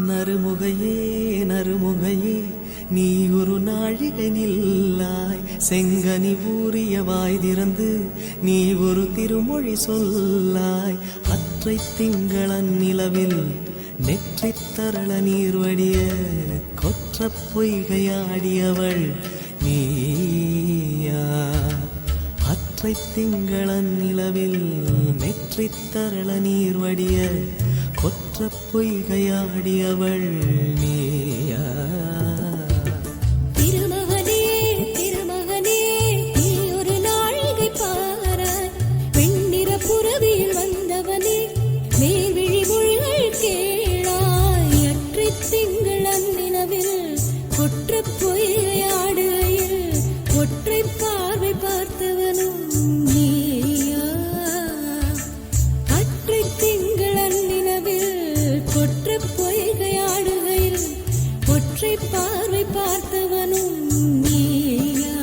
நறுமுகையே நறுமுகையே நீ ஒரு நாழிகை நில்லாய் செங்கனி ஊறிய வாய் திறந்து நீ ஒரு திருமொழி சொல்லாய் அற்றை திங்களன் நிலவில் நெற்றித் தரள நீர் வடிய கொற்ற பொய்கையாடியவள் நீயா அற்றை திங்களன் நிலவில் நெற்றித் தரள நீர் வடிய கொற்ற பொய்கையாடியவள் நீயா பார்வை பார்த்தவனும் நீயா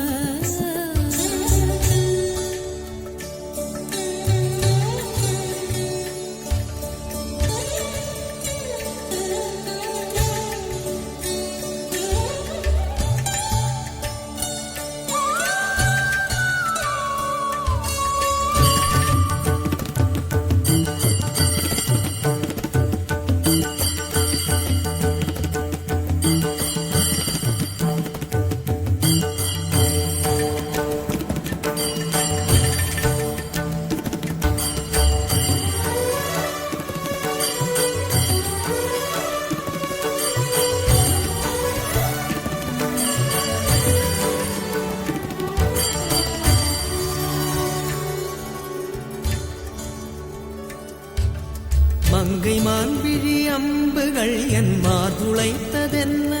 மங்கை மான்விழி அம்புகள் என் மார்துளைத்ததென்ன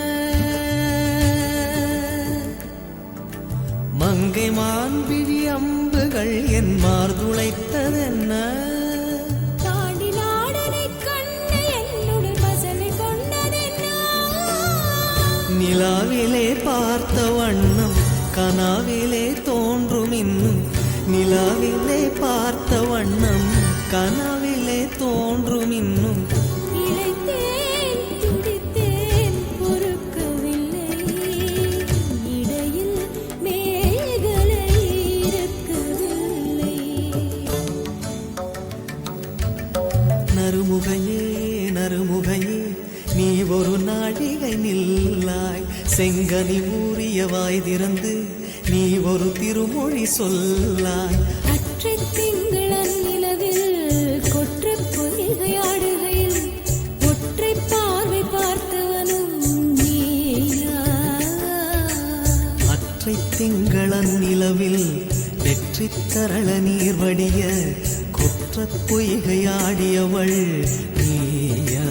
மங்கை மான்விழி அம்புகள் என் மார்துளைத்ததென்ன தாண்டி நாடனை கண்ணு என்னுடன் பசலை கொண்டதென்ன நிலாவிலே பார்த்த வண்ணம் கனாவிலே தோன்றும் இன்னும் நிலாவிலே பார்த்த வண்ணம் கனாவிலே தோன்றும் இன்னும் இளைத்தேன் துடித்தேன் பொறுக்கவில்லை இடையில் மேகலை இருக்கவில்லை நறுமுகையே நறுமுகையே நீ ஒரு நாழிகை நில்லாய் செங்கனி ஊறிய வாய் திறந்து நீ ஒரு திருமொழி சொல்லாய் அற்றை திங்களன் நிலவில் கொற்ற பொய்கையாடுகையில் ஒற்றை பார்வை பார்த்தவனும் நீயா அற்றை திங்களன் நிலவில் வெற்றித் தரள நீர் வடிய குற்ற பொய்கையாடியவள் நீயா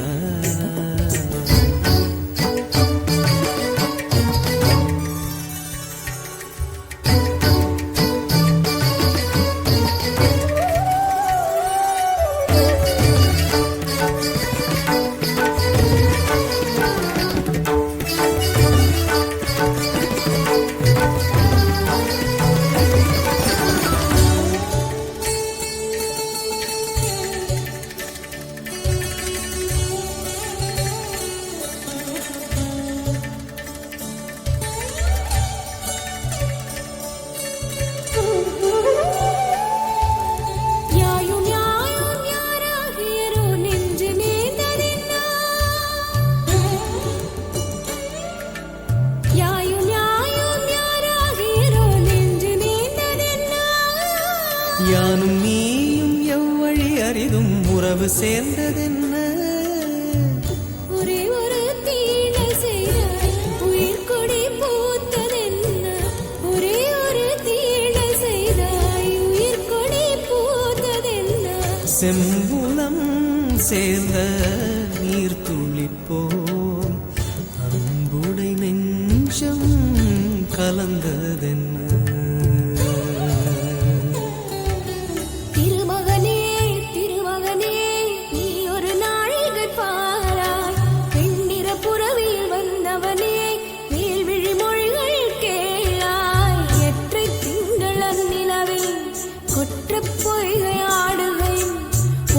யானும் நீயும் எவ்வழி அறிதும் உறவு சேர்ந்ததென்ன ஒரே ஒரு தீழை செய்தாய் உயிர் கொடி பூத்ததென்ன ஒரே ஒரு தீழை செய்தாய் உயிர் கொடி பூத்ததென்ன செம்புலம் சேர்ந்த நீர் துளிப்போம் அன்புடை நெஞ்சம் கலந்ததென்ன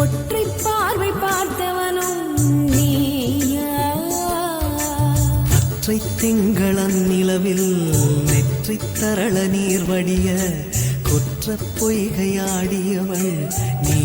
ஒற்றை பார்வை பார்த்தவனும் நீயா திங்களன் நிலவில் நெற்றித் தரள நீர் வடிய குற்றப் பொய்கையாடியவள் நீ